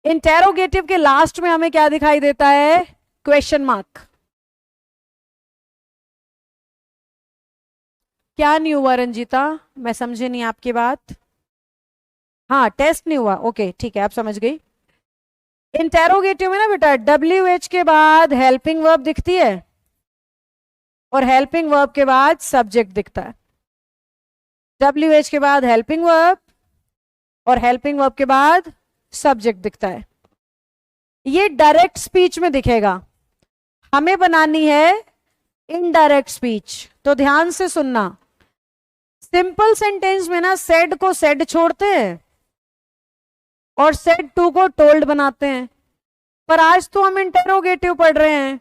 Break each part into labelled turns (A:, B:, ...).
A: Interrogative के last में हमें क्या दिखाई देता है? Question mark. क्या नहीं हुआ रंजीता? मैं समझे नहीं आपकी बात। हाँ, टेस्ट नहीं हुआ, ओके ठीक है, आप समझ गई। इंटेरोगेटिव में ना बेटा WH के बाद हेल्पिंग वर्ब दिखती है और हेल्पिंग वर्ब के बाद सब्जेक्ट दिखता है। WH के बाद हेल्पिंग वर्ब और हेल्पिंग वर्ब के बाद सब्जेक्ट दिखता है। ये डायरेक्ट स्पीच में दिखेगा, हमें बनानी है इनडायरेक्ट स्पीच, तो ध्यान से सुनना। सिंपल सेंटेंस में ना सेड को सेड छोड़ते हैं और सेड टू को टोल्ड बनाते हैं, पर आज तो हम इंटेरोगेटिव पढ़ रहे हैं।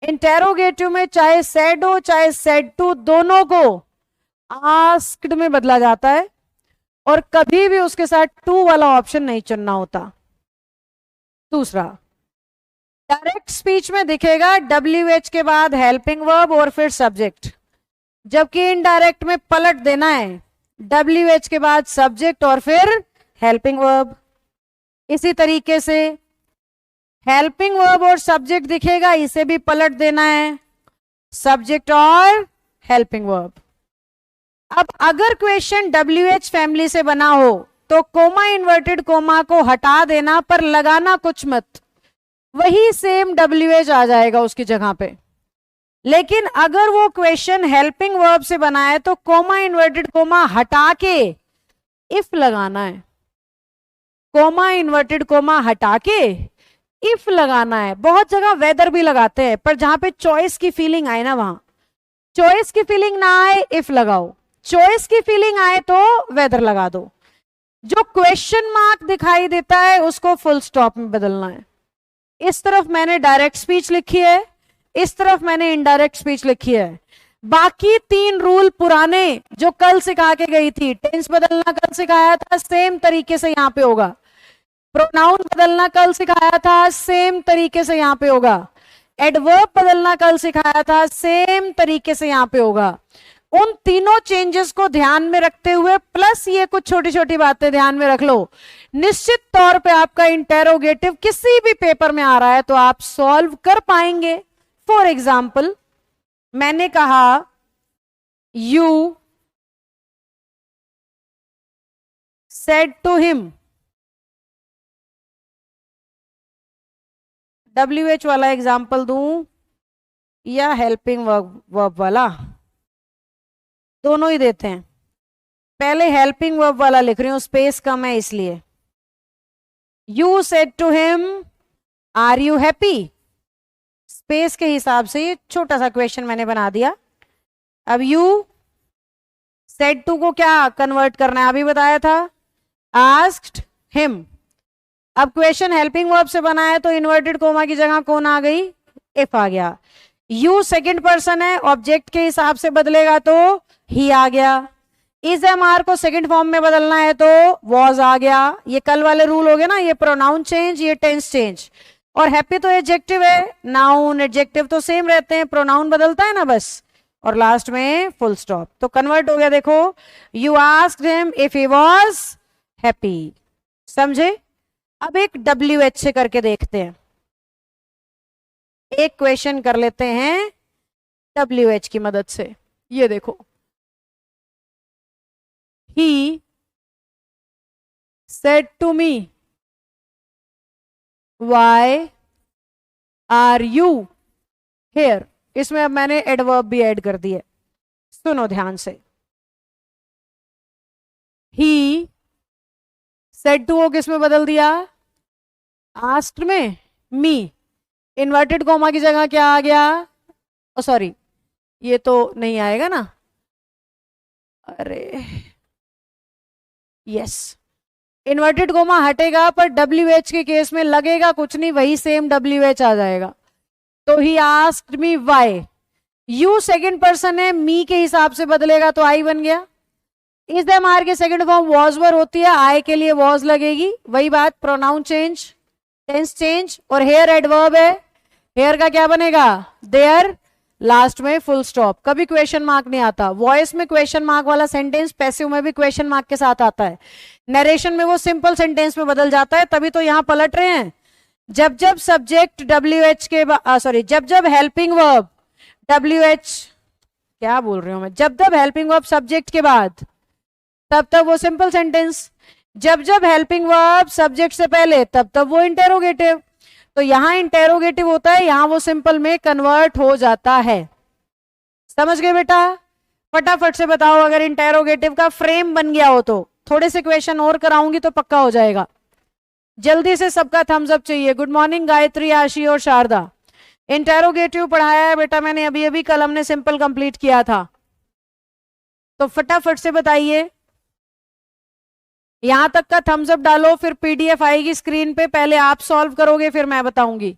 A: इंटेरोगेटिव में चाहे सेड हो चाहे सेड टू, दोनों को आस्क्ड में बदला जाता है और कभी भी उसके साथ टू वाला ऑप्शन नहीं चुनना होता। दूसरा, डायरेक्ट स्पीच में दिखेगा WH के बाद हेल्पिंग वर्ब और फिर सब्जेक्ट, जबकि इनडायरेक्ट में पलट देना है WH के बाद सब्जेक्ट और फिर हेल्पिंग वर्ब। इसी तरीके से हेल्पिंग वर्ब और सब्जेक्ट दिखेगा, इसे भी पलट देना है सब्जेक्ट और हेल्पिंग वर्ब। अब अगर क्वेश्चन WH फैमिली से बना हो तो कोमा इन्वर्टेड कोमा को हटा देना, पर लगाना कुछ मत, वही सेम WH आ जाएगा उसकी जगह पे। लेकिन अगर वो क्वेश्चन हेल्पिंग वर्ब से बना है तो कोमा इन्वर्टेड कोमा हटा के इफ लगाना है। कोमा इन्वर्टेड कोमा हटा के इफ लगाना है। बहुत जगह वेदर भी लगाते हैं, पर जहां पे चॉइस की फीलिंग आए ना, वहां चॉइस की फीलिंग ना आए इफ लगाओ, चॉइस की फीलिंग आए तो वेदर लगा दो। जो क्वेश्चन मार्क दिखाई देता है उसको फुल स्टॉप में बदलना है। इस तरफ मैंने डायरेक्ट स्पीच लिखी है, इस तरफ मैंने इनडायरेक्ट स्पीच लिखी है। बाकी 3 रूल पुराने जो कल सिखा के गई थी, टेंस बदलना कल सिखाया था, सेम तरीके से यहां पे होगा। प्रोनाउन बदलना कल सिखाया था, सेम तरीके से यहां पे होगा। एडवर्ब बदलना कल सिखाया था, सेम तरीके से यहां पे होगा। उन तीनों चेंजेस को ध्यान में रखते हुए प्लस ये कुछ छोटी छोटी बातें ध्यान में रख लो, निश्चित तौर पे आपका इंटेरोगेटिव किसी भी पेपर में आ रहा है तो आप सॉल्व कर पाएंगे। फॉर एग्जाम्पल, मैंने कहा you said to him, WH वाला एग्जाम्पल दूं या हेल्पिंग वर्ब वाला? दोनों ही देते हैं। पहले हेल्पिंग वर्ब वाला लिख रही हूं, स्पेस कम है इसलिए। You said to him are you happy, space के हिसाब से ये छोटा सा क्वेश्चन मैंने बना दिया। अब यू सेड टू को क्या कन्वर्ट करना है, अभी बताया था, आस्क्ड हिम। अब क्वेश्चन हेल्पिंग वर्ब से बना है तो इन्वर्टेड कोमा की जगह कौन आ गई? इफ आ गया। यू सेकंड पर्सन है, ऑब्जेक्ट के हिसाब से बदलेगा तो ही आ गया। इज एम आर को सेकंड फॉर्म में बदलना है तो वॉज आ गया। ये कल वाले रूल हो गए ना, ये प्रोनाउन चेंज, ये टेंस चेंज। और हैप्पी तो एडजेक्टिव है, नाउन एडजेक्टिव तो सेम रहते हैं, प्रोनाउन बदलता है ना बस, और लास्ट में फुल स्टॉप। तो कन्वर्ट हो गया, देखो, you asked him if he was happy. समझे? अब एक WH से करके देखते हैं, एक क्वेश्चन कर लेते हैं WH की मदद से। ये देखो, he said to me why are you here. इसमें अब मैंने एडवर्ब भी ऐड कर दिया, सुनो ध्यान से। ही सेड टू को किस में बदल दिया? आस्क्ड में। मी इन्वर्टेड कोमा की जगह क्या आ गया? ओ सॉरी, ये तो नहीं आएगा ना, अरे यस, इन्वर्टेड कोमा हटेगा, पर WH के केस में लगेगा कुछ नहीं, वही सेम WH आ जाएगा। तो he asked me why. You second person है, मी के हिसाब से बदलेगा तो आई बन गया। इज एम आर के सेकंड फॉर्म वॉज वर होती है, आई के लिए वॉज लगेगी, वही बात, प्रोनाउन चेंज, टेंस चेंज। और हेयर एडवर्ब है, हेयर का क्या बनेगा? देयर, लास्ट में फुल स्टॉप। कभी क्वेश्चन मार्क नहीं आता। वॉइस में क्वेश्चन मार्क वाला सेंटेंस पैसिव में भी क्वेश्चन मार्क के साथ आता है। नरेशन में वो सिंपल सेंटेंस में बदल जाता है, तभी तो यहां पलट रहे हैं। जब जब सब्जेक्ट WH के सॉरी, जब जब हेल्पिंग वर्ब WH, क्या बोल रही हूं मैं, जब जब हेल्पिंग वर्ब सब्जेक्ट के बाद, तब तब वो सिंपल सेंटेंस। जब जब हेल्पिंग वर्ब सब्जेक्ट से पहले, तब तब वो इंटेरोगेटिव। तो यहां इंटेरोगेटिव होता है, यहां वो सिंपल में कन्वर्ट हो जाता है। समझ गए बेटा? फटाफट से बताओ अगर इंटेरोगेटिव का फ्रेम बन गया हो तो। थोड़े से क्वेश्चन और कराऊंगी तो पक्का हो जाएगा। जल्दी से सबका थम्स अप चाहिए। गुड मॉर्निंग गायत्री, आशी और शारदा। इंटेरोगेटिव पढ़ाया है बेटा मैंने अभी अभी, कल हमने सिंपल कंप्लीट किया था, तो फटाफट से बताइए। यहां तक का थम्स अप डालो, फिर PDF आएगी स्क्रीन पे, पहले आप सॉल्व करोगे फिर मैं बताऊंगी।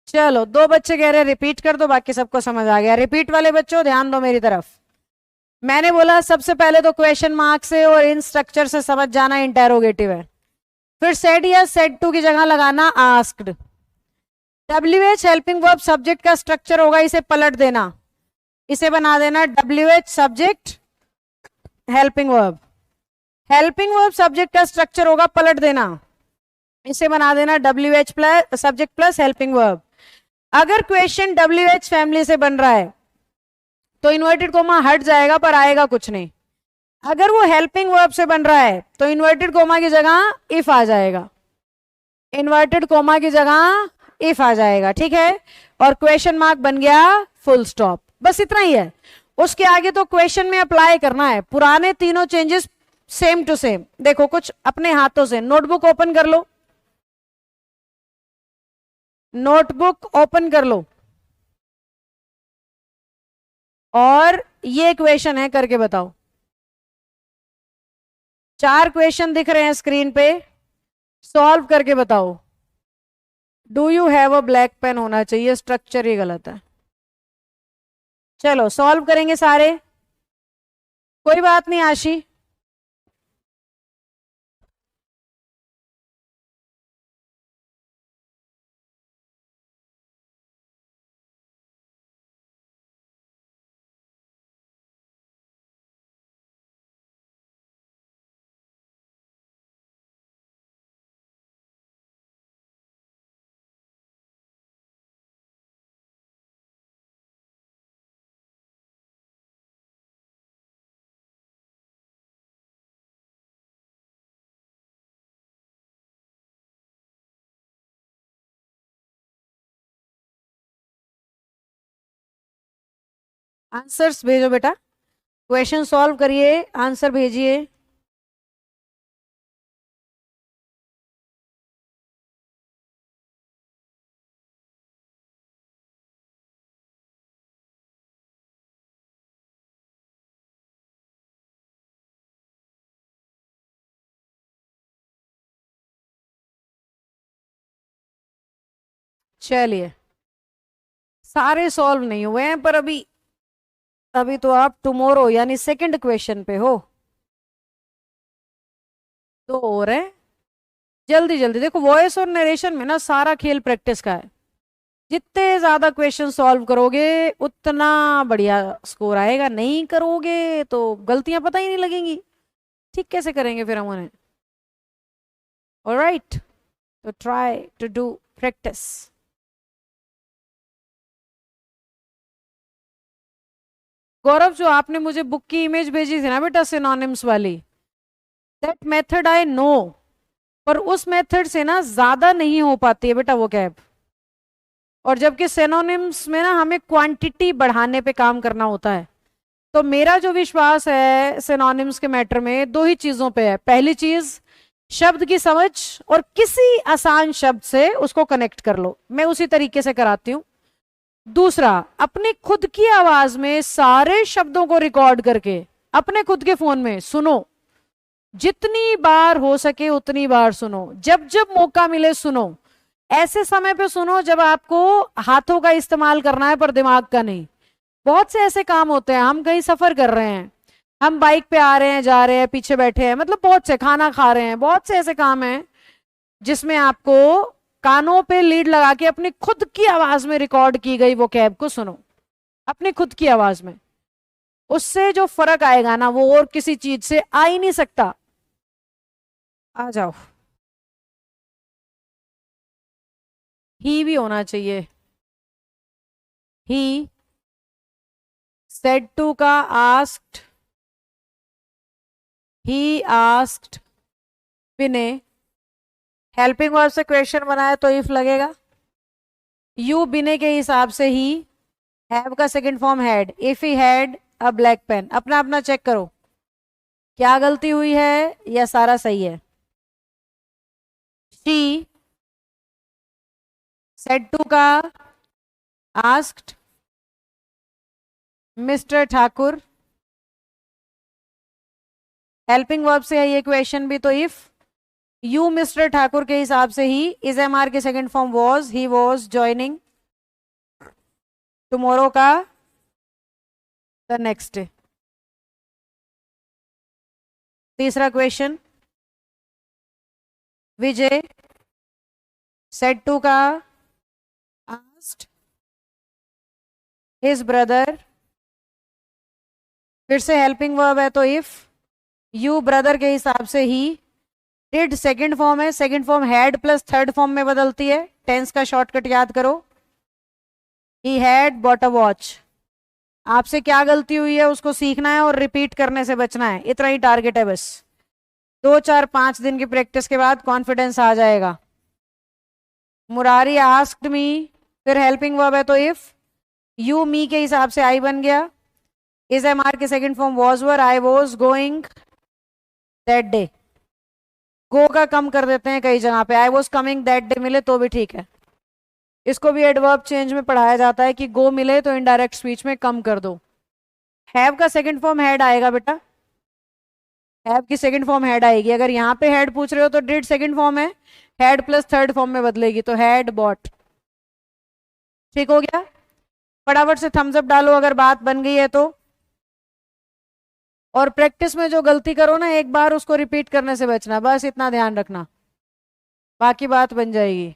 A: चलो, 2 बच्चे कह रहे रिपीट कर दो, बाकी सबको समझ आ गया। रिपीट वाले बच्चों ध्यान दो मेरी तरफ। मैंने बोला सबसे पहले तो क्वेश्चन मार्क से और इन स्ट्रक्चर से समझ जाना इंटेरोगेटिव है। फिर सेड या सेड टू की जगह लगाना asked. WH helping verb subject का स्ट्रक्चर होगा, इसे पलट देना, इसे बना देना WH subject helping verb. Helping verb subject का स्ट्रक्चर होगा, पलट देना, इसे बना देना WH plus subject plus helping verb. अगर क्वेश्चन WH फैमिली से बन रहा है तो इन्वर्टेड कोमा हट जाएगा पर आएगा कुछ नहीं। अगर वो हेल्पिंग वर्ब से बन रहा है तो इन्वर्टेड कोमा की जगह इफ आ जाएगा, इन्वर्टेड कोमा की जगह इफ आ जाएगा, ठीक है। और क्वेश्चन मार्क बन गया फुल स्टॉप, बस इतना ही है। उसके आगे तो क्वेश्चन में अप्लाई करना है पुराने तीनों चेंजेस सेम टू सेम। देखो कुछ अपने हाथों से, नोटबुक ओपन कर लो, नोटबुक ओपन कर लो और ये क्वेश्चन है, करके बताओ। 4 क्वेश्चन दिख रहे हैं स्क्रीन पे, सॉल्व करके बताओ। Do you have a black pen होना चाहिए, स्ट्रक्चर ही गलत है। चलो सॉल्व करेंगे सारे, कोई बात नहीं आशी। आंसर्स भेजो बेटा, क्वेश्चन सॉल्व करिए, आंसर भेजिए। चलिए, सारे सॉल्व नहीं हुए हैं पर अभी अभी तो आप टुमारो यानी सेकंड क्वेश्चन पे हो, तो और है। जल्दी जल्दी देखो, वॉइस और नरेशन में ना सारा खेल प्रैक्टिस का है। जितने ज्यादा क्वेश्चन सॉल्व करोगे उतना बढ़िया स्कोर आएगा, नहीं करोगे तो गलतियां पता ही नहीं लगेंगी, ठीक कैसे करेंगे फिर हम उन्हें। ऑलराइट, तो ट्राई टू डू प्रैक्टिस। गौरव, जो आपने मुझे बुक की इमेज भेजी थी ना बेटा सिनोनिम्स वाली, दैट मेथड आई नो, पर उस मेथड से ना ज्यादा नहीं हो पाती है बेटा वो कैब। और जबकि सिनोनिम्स में ना हमें क्वांटिटी बढ़ाने पे काम करना होता है। तो मेरा जो विश्वास है सिनोनिम्स के मैटर में 2 ही चीजों पे है। पहली चीज, शब्द की समझ और किसी आसान शब्द से उसको कनेक्ट कर लो। मैं उसी तरीके से कराती हूं। दूसरा, अपनी खुद की आवाज में सारे शब्दों को रिकॉर्ड करके अपने खुद के फोन में सुनो। जितनी बार हो सके उतनी बार सुनो, जब जब मौका मिले सुनो। ऐसे समय पे सुनो जब आपको हाथों का इस्तेमाल करना है पर दिमाग का नहीं। बहुत से ऐसे काम होते हैं, हम कहीं सफर कर रहे हैं, हम बाइक पे आ रहे हैं, जा रहे हैं, पीछे बैठे हैं, मतलब बहुत से खाना खा रहे हैं, बहुत से ऐसे काम हैं जिसमें आपको कानों पे लीड लगा के अपनी खुद की आवाज में रिकॉर्ड की गई वो कैब को सुनो, अपनी खुद की आवाज में। उससे जो फर्क आएगा ना वो और किसी चीज से आ ही नहीं सकता। आ जाओ। ही भी होना चाहिए। ही said to का asked, he asked Vinay. Helping verb से क्वेश्चन बनाया तो इफ लगेगा। यू विनय के हिसाब से ही, हैव का second form had, if he had a black pen. अपना अपना चेक करो क्या गलती हुई है या सारा सही है। शी said to का asked mister Thakur. Helping verb से है ये क्वेश्चन भी तो इफ। यू मिस्टर ठाकुर के हिसाब से ही, इज एम आर के second form was, he was joining tomorrow का द नेक्स्ट डे। तीसरा क्वेश्चन, विजय सेड टू का आस्क्ड हिज ब्रदर। फिर से हेल्पिंग वर्ब है तो इफ। यू ब्रदर के हिसाब से ही, डिड सेकंड फॉर्म है, second form had plus third form में बदलती है। टेंस का शॉर्टकट याद करो। He had bought a watch. आपसे क्या गलती हुई है उसको सीखना है और रिपीट करने से बचना है, इतना ही टारगेट है बस। 2 4 5 दिन की प्रैक्टिस के बाद कॉन्फिडेंस आ जाएगा। मुरारी आस्क्ड मी, फिर हेल्पिंग वर्ब है तो इफ। यू मी के हिसाब से आई बन गया। इज एम आर के second form was were, I was going that day. Go का कम कर देते हैं कई जगह पे, I was coming that day मिले तो भी ठीक है। इसको भी एडवर्ब चेंज में पढ़ाया जाता है कि गो मिले तो इनडायरेक्ट स्पीच में कम कर दो। हैव का सेकंड फॉर्म हैड आएगा बेटा, हैव की सेकंड फॉर्म हैड आएगी। अगर यहाँ पे हैड पूछ रहे हो तो डिड सेकंड फॉर्म है, हैड प्लस थर्ड फॉर्म में बदलेगी तो हैड बॉट। ठीक हो गया। फटाफट से थम्स अप डालो अगर बात बन गई है तो। और प्रैक्टिस में जो गलती करो ना एक बार उसको रिपीट करने से बचना, बस इतना ध्यान रखना, बाकी बात बन जाएगी।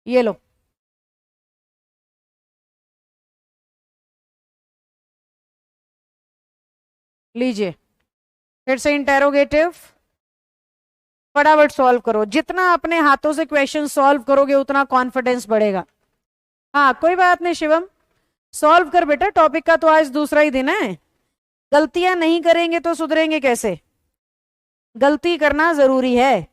A: ये लो, लीजिए फिर से इंटेरोगेटिव। फटाफट सॉल्व करो, जितना अपने हाथों से क्वेश्चन सॉल्व करोगे उतना कॉन्फिडेंस बढ़ेगा। हाँ कोई बात नहीं शिवम, सॉल्व कर बेटा, टॉपिक का तो आज दूसरा ही दिन है। गलतियां नहीं करेंगे तो सुधरेंगे कैसे, गलती करना जरूरी है।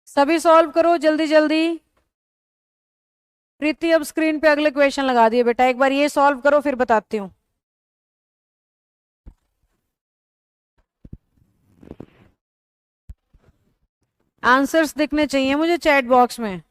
A: सभी सॉल्व करो जल्दी जल्दी। प्रीति अब स्क्रीन पे अगले क्वेश्चन लगा दिए बेटा, एक बार ये सॉल्व करो फिर बताती हूँ। आंसर्स दिखने चाहिए मुझे चैट बॉक्स में।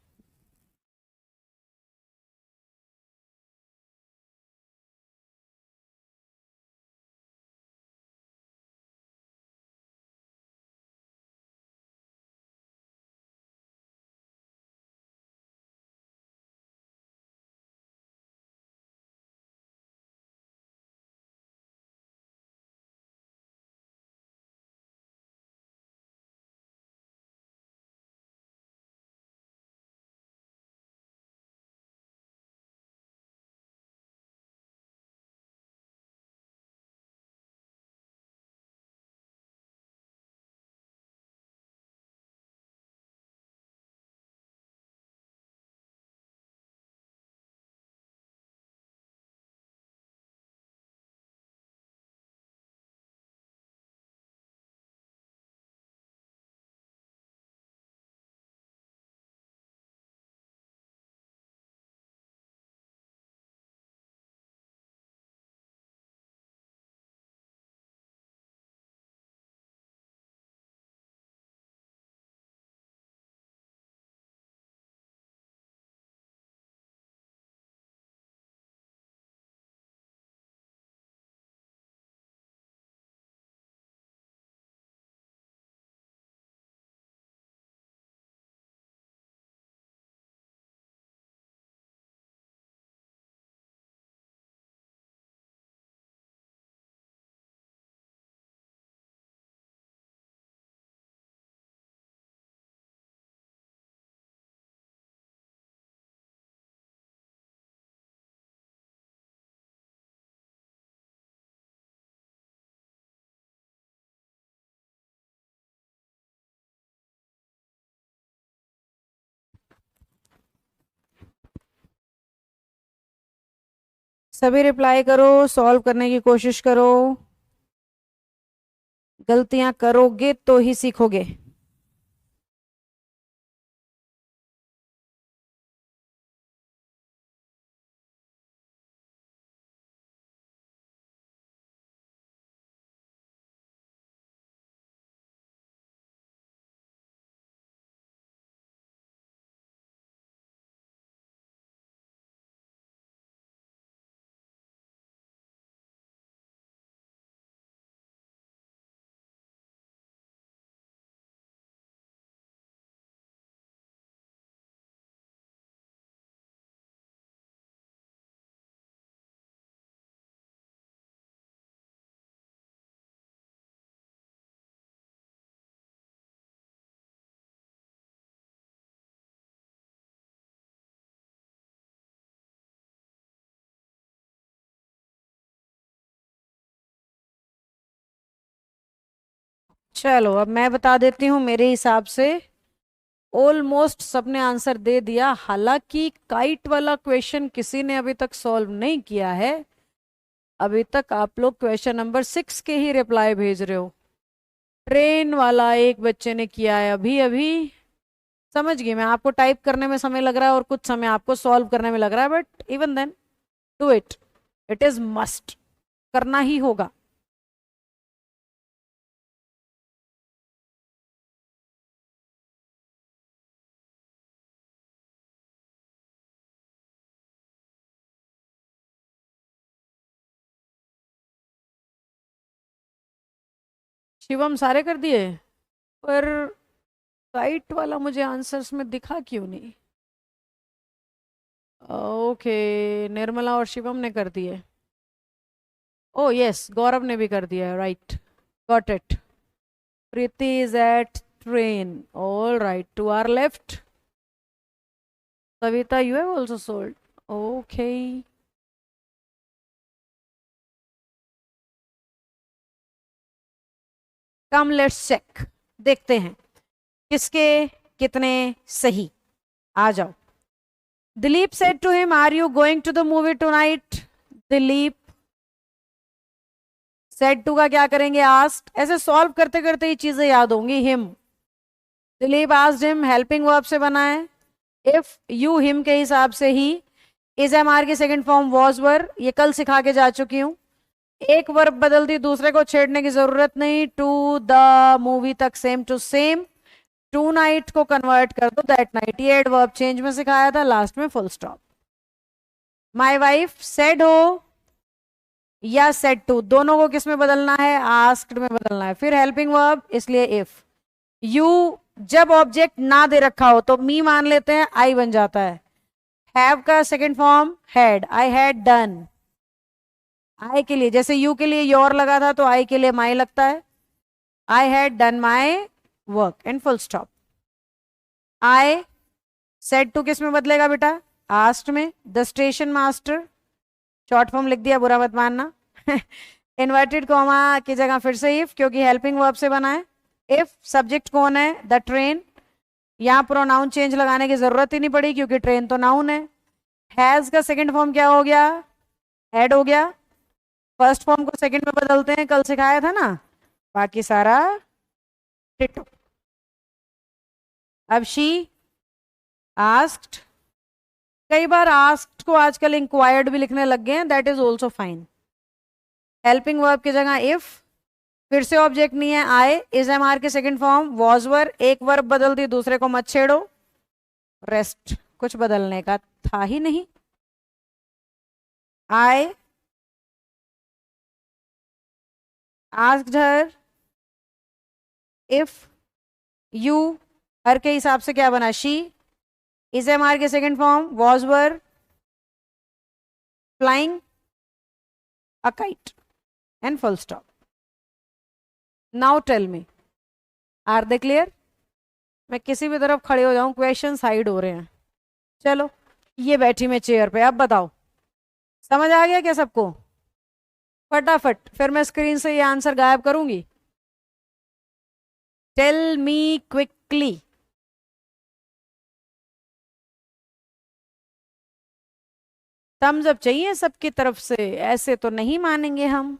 A: सभी रिप्लाई करो, सॉल्व करने की कोशिश करो। गलतियां करोगे तो ही सीखोगे। चलो अब मैं बता देती हूँ मेरे हिसाब से ऑलमोस्ट सबने आंसर दे दिया। हालांकि काइट वाला क्वेश्चन किसी ने अभी तक सॉल्व नहीं किया है। अभी तक आप लोग क्वेश्चन नंबर 6 के ही रिप्लाई भेज रहे हो। ट्रेन वाला एक बच्चे ने किया है अभी अभी। समझ गई मैं, आपको टाइप करने में समय लग रहा है और कुछ समय आपको सॉल्व करने में लग रहा है, but even then do it. It is must, करना ही होगा। शिवम सारे कर दिए, पर काइट वाला मुझे आंसर्स में दिखा क्यों नहीं? ओके, निर्मला और शिवम ने कर दिए। ओ यस, गौरव ने भी कर दिया है, right, got it. Preeti is at train, all right, two hour left. Savita, you have also sold. Okay. Come let's check, देखते हैं किसके कितने सही। आ जाओ। Dilip said to him, "Are you going to the movie tonight?" Dilip said to का क्या करेंगे? asked। ऐसे सॉल्व करते करते ही चीजें याद होंगी। Him, Dilip asked him, helping verb से बना है। इफ यू हिम के हिसाब से ही। इज एम आर की सेकंड फॉर्म वॉज वर, ये कल सिखा के जा चुकी हूं। एक वर्ब बदल दी, दूसरे को छेड़ने की जरूरत नहीं। टू द मूवी तक same to same. Tonight को कन्वर्ट कर दो दैट नाइट, ये एडवर्ब चेंज में सिखाया था, लास्ट में full stop. My wife said हो या सेड टू, दोनों को किस में बदलना है? आस्क्ड में बदलना है। फिर हेल्पिंग वर्ब, इसलिए इफ। यू जब ऑब्जेक्ट ना दे रखा हो तो मी मान लेते हैं, आई बन जाता है। हैव का second form had, I had done. I के लिए, जैसे यू के लिए योर लगा था तो आई के लिए माई लगता है। I had done my work and full stop. I said to किस में बदलेगा बेटा? आस्ट में। The station master, short form लिख दिया, बुरा मत मानना। इन्वर्टेड कॉमा की जगह फिर से इफ, क्योंकि हेल्पिंग वर्ब से बना है। इफ सब्जेक्ट कौन है? The train. यहां प्रोनाउन चेंज लगाने की जरूरत ही नहीं पड़ी क्योंकि ट्रेन तो नाउन है। हैज का सेकंड फॉर्म क्या हो गया? हैड हो गया। फर्स्ट फॉर्म को सेकंड में बदलते हैं, कल सिखाया था ना। बाकी सारा टिटो। अब शी आस्क्ड, कई बार आस्क्ड को आजकल इंक्वायर्ड भी लिखने लग गए हैं, that is also fine. Helping verb की जगह इफ, फिर से ऑब्जेक्ट नहीं है आई। इज एम आर के सेकंड फॉर्म वॉज वर, एक वर्ब बदल दी, दूसरे को मत छेड़ो। रेस्ट, कुछ बदलने का था ही नहीं। I asked her if you, her के हिसाब से क्या बना? शी। इज एम आर के second form was were flying a kite and full stop. Now tell me, are they clear? मैं किसी भी तरफ खड़े हो जाऊं, क्वेश्चन हाइड हो रहे हैं। चलो, ये बैठी मैं चेयर पे, अब बताओ समझ आ गया क्या सबको? फटाफट, फिर मैं स्क्रीन से ये आंसर गायब करूंगी। Tell me quickly. Thumbs up चाहिए सबकी तरफ से, ऐसे तो नहीं मानेंगे हम।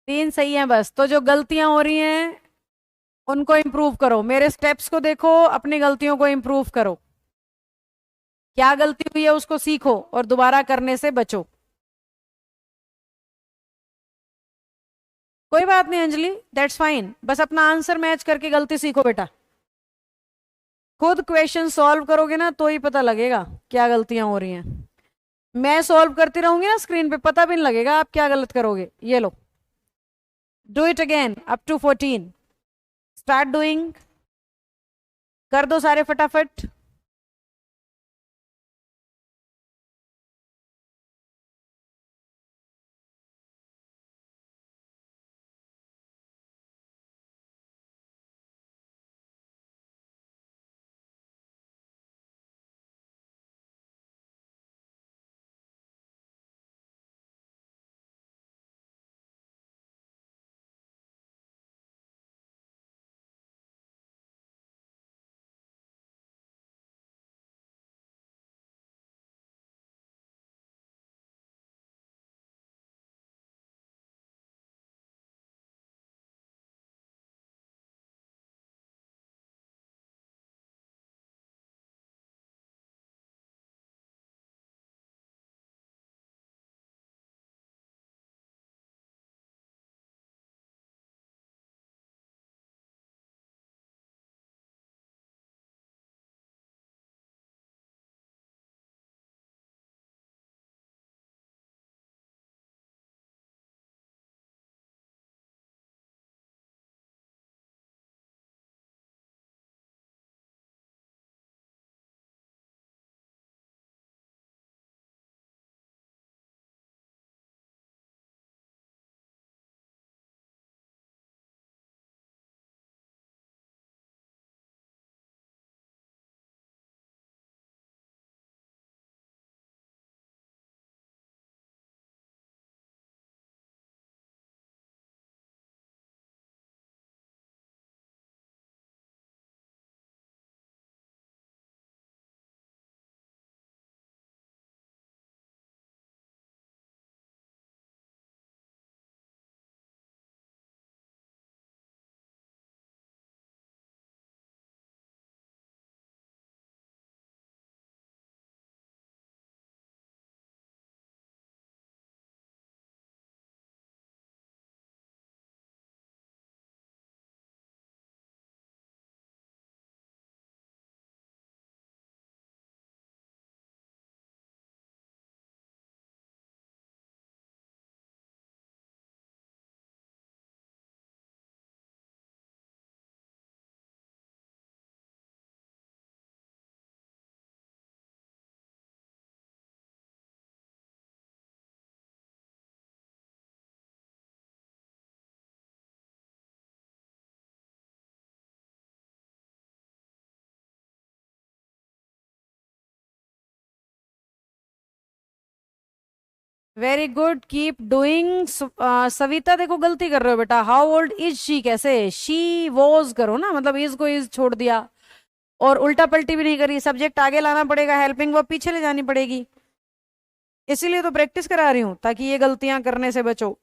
A: तीन सही है बस, तो जो गलतियां हो रही हैं उनको इम्प्रूव करो, मेरे स्टेप्स को देखो, अपनी गलतियों को इम्प्रूव करो। क्या गलती हुई है उसको सीखो और दोबारा करने से बचो। कोई बात नहीं अंजलि, दैट्स फाइन, बस अपना आंसर मैच करके गलती सीखो बेटा। खुद क्वेश्चन सॉल्व करोगे ना तो ही पता लगेगा क्या गलतियां हो रही हैं। मैं सॉल्व करती रहूंगी ना स्क्रीन पे, पता भी नहीं लगेगा आप क्या गलत करोगे। ये लो, do it again up to 14, start doing, कर दो सारे फटाफट। Very good, keep doing. Savita देखो गलती कर रहे हो बेटा, हाउ ओल्ड इज शी, कैसे शी वॉज करो ना, मतलब इज को इज छोड़ दिया और उल्टा पलटी भी नहीं करी, सब्जेक्ट आगे लाना पड़ेगा, हेल्पिंग वर्ब पीछे ले जानी पड़ेगी। इसीलिए तो प्रैक्टिस करा रही हूं ताकि ये गलतियां करने से बचो।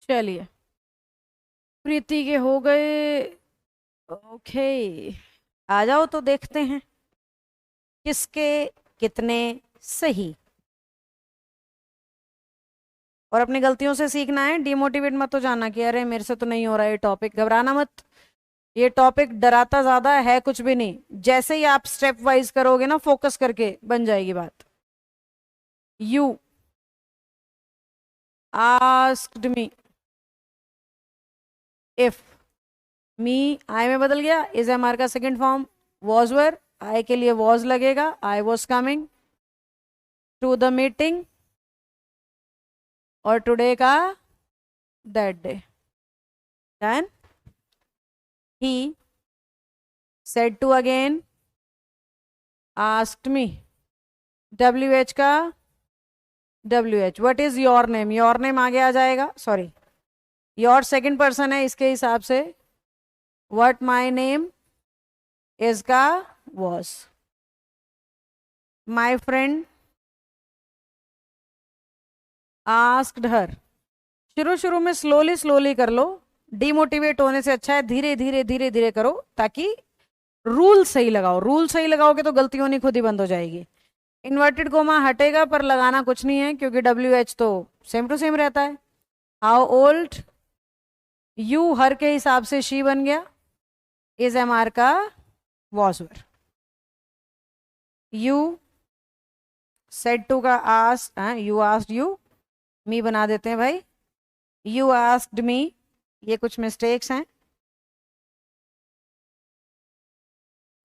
A: चलिए, प्रीति के हो गए। ओके, आ जाओ तो देखते हैं किसके कितने सही। और अपनी गलतियों से सीखना है, डिमोटिवेट मत हो जाना कि अरे मेरे से तो नहीं हो रहा है ये टॉपिक। घबराना मत, ये टॉपिक डराता ज्यादा है कुछ भी नहीं। जैसे ही आप स्टेप वाइज करोगे ना, फोकस करके, बन जाएगी बात। You asked me if, me I में बदल गया, इज एम आर का second form was were, I के लिए वॉज लगेगा, I was coming to the meeting, और टुडे का that day. Done. He said to again, asked me, WH का WH, what is your name, your name आगे आ जाएगा, sorry your second person है इसके हिसाब से, what my name is का was, my friend asked her। शुरू शुरू में स्लोली स्लोली कर लो, डिमोटिवेट होने से अच्छा है धीरे धीरे धीरे धीरे करो, ताकि रूल सही लगाओ। रूल सही लगाओगे तो गलती होनी खुद ही बंद हो जाएगी। इन्वर्टेड कोमा हटेगा पर लगाना कुछ नहीं है, क्योंकि WH तो सेम टू सेम रहता है। हाउ ओल्ड, यू हर के हिसाब से शी बन गया, इज एम आर का was were, you said to का asked, you asked you, me बना देते हैं भाई, यू आस्क्ड मी, ये कुछ मिस्टेक्स हैं।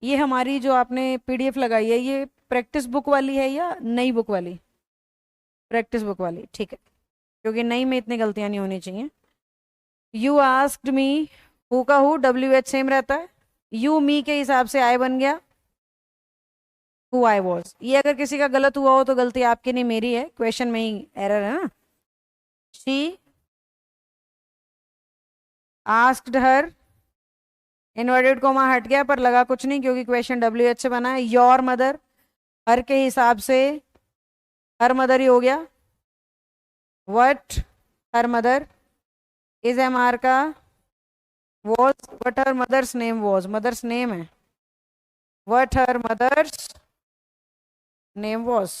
A: ये हमारी जो आपने PDF लगाई है, ये प्रैक्टिस बुक वाली है या नई बुक वाली? प्रैक्टिस बुक वाली, ठीक है, क्योंकि नई में इतनी गलतियां नहीं होनी चाहिए। यू आस्क्ड मी, हु का हु, WH सेम रहता है, यू मी के हिसाब से आई बन गया, हु आई वॉज। ये अगर किसी का गलत हुआ हो तो गलती आपकी नहीं मेरी है, क्वेश्चन में ही एरर है ना। She asked her, inverted coma हट गया पर लगा कुछ नहीं, क्योंकि क्वेश्चन WH से बना है। योर मदर, हर के हिसाब से हर मदर ही हो गया, what her mother, is am are का was, what her mother's name was, mother's name है, what her mother's name was,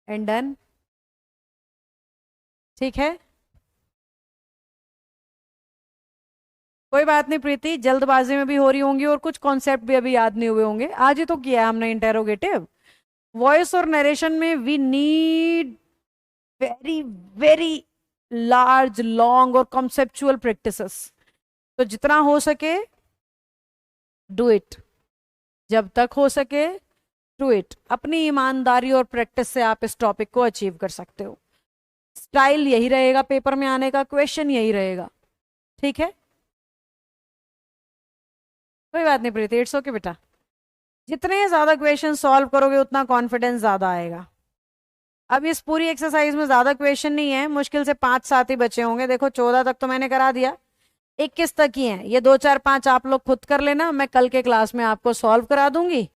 A: and done. ठीक है, कोई बात नहीं प्रीति, जल्दबाजी में भी हो रही होंगी और कुछ कॉन्सेप्ट भी अभी याद नहीं हुए होंगे। आज ही तो किया है हमने इंटेरोगेटिव। वॉइस और नरेशन में we need very very large, long और कॉन्सेप्चुअल प्रैक्टिसेस। तो जितना हो सके डू इट, जब तक हो सके डू इट। अपनी ईमानदारी और प्रैक्टिस से आप इस टॉपिक को अचीव कर सकते हो। स्टाइल यही रहेगा पेपर में आने का, क्वेश्चन यही रहेगा, ठीक है। कोई बात नहीं प्रीति, इट्स ओके बेटा। जितने ज्यादा क्वेश्चन सॉल्व करोगे उतना कॉन्फिडेंस ज्यादा आएगा। अब इस पूरी एक्सरसाइज में ज्यादा क्वेश्चन नहीं है, मुश्किल से 5-7 ही बचे होंगे। देखो 14 तक तो मैंने करा दिया, 21 तक ही है। ये 2, 4, 5 आप लोग खुद कर लेना, मैं कल के क्लास में आपको सॉल्व करा दूंगी।